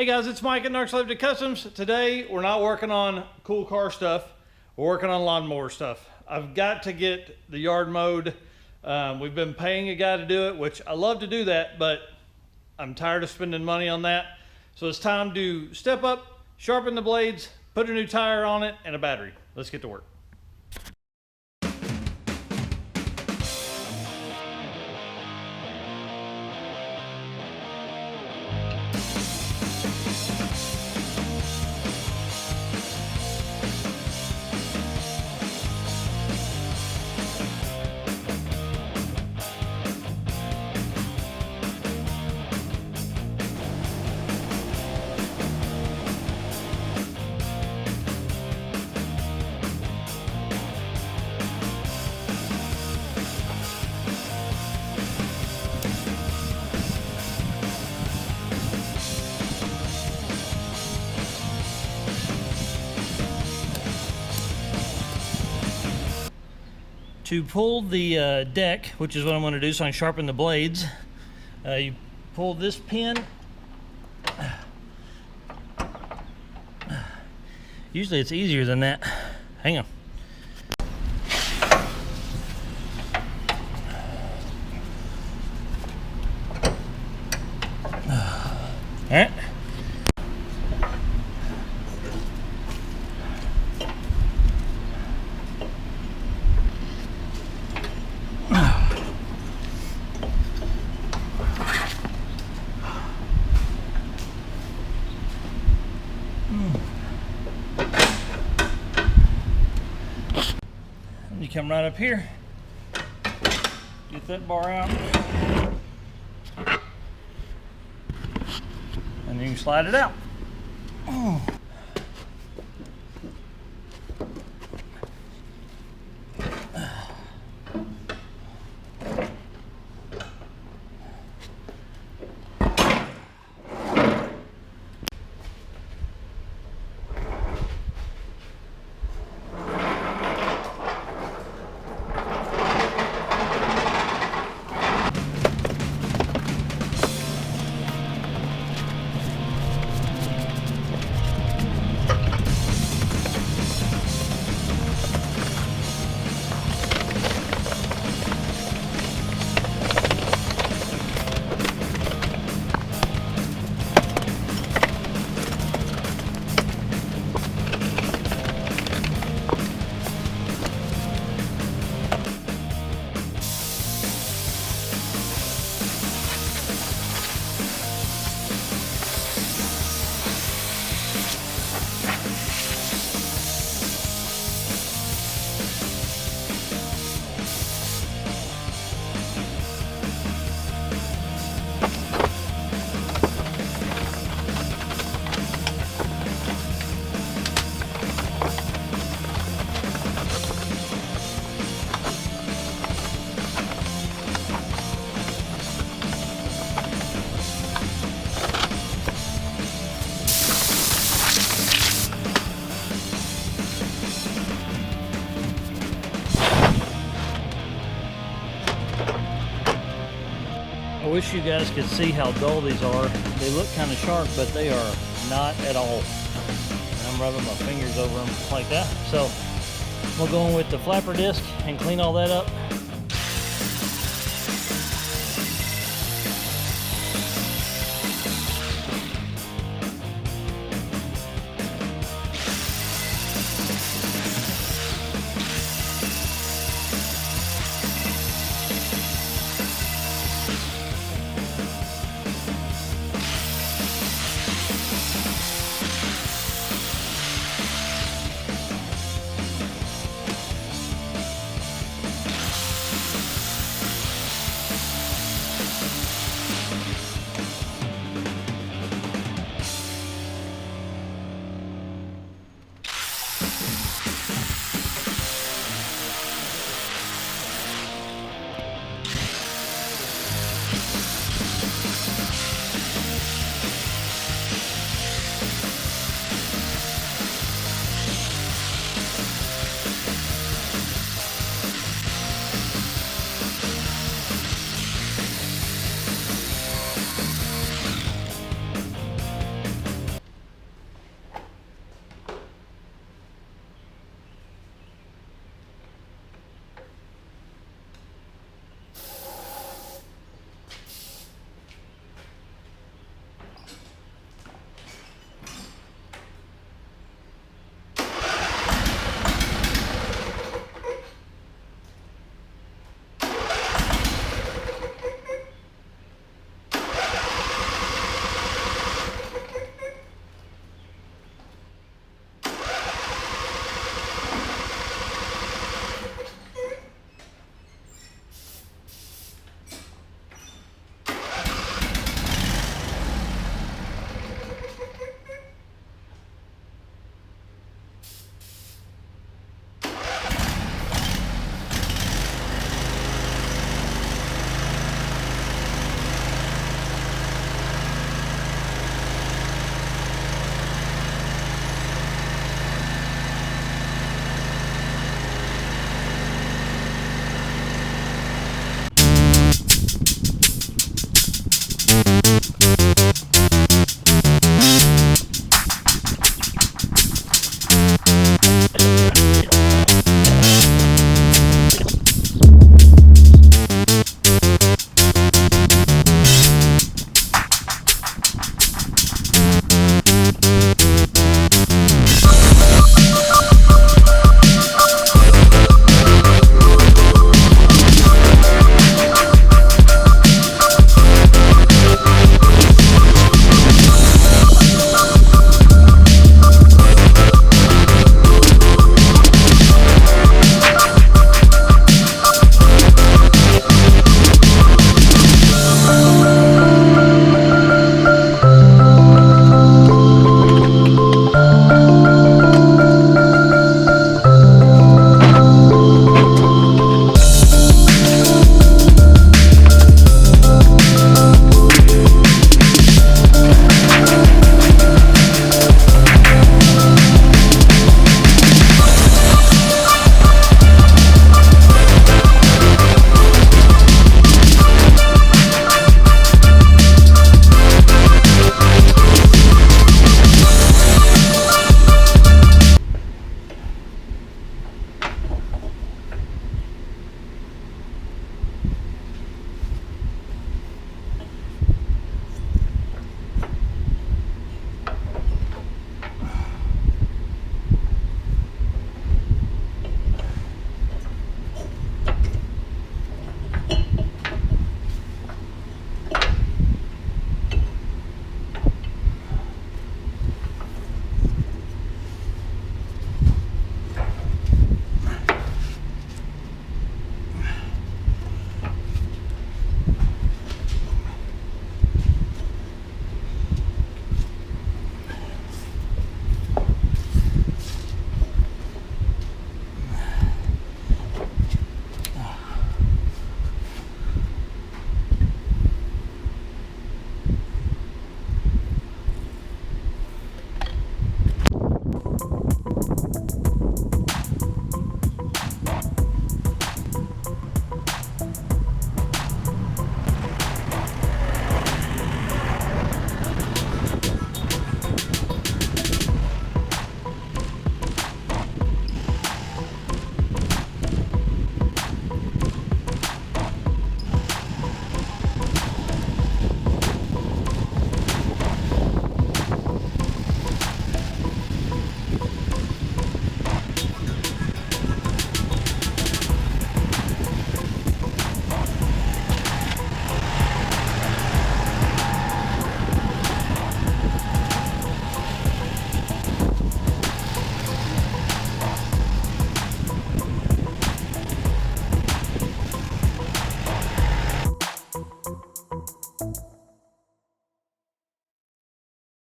Hey guys, it's Mike at Narcs Limited Customs. Today, we're not working on cool car stuff. We're working on lawnmower stuff. I've got to get the yard mowed. We've been paying a guy to do it, which I love to do that, but I'm tired of spending money on that. So it's time to step up, sharpen the blades, put a new tire on it, and a battery. Let's get to work. To pull the deck, which is what I'm going to do so I can sharpen the blades, you pull this pin. Usually it's easier than that. Hang on. All right. You come right up here, get that bar out, and you can slide it out. Oh. I wish you guys could see how dull these are. They look kind of sharp, but they are not at all. And I'm rubbing my fingers over them like that. So we'll go in with the flapper disc and clean all that up.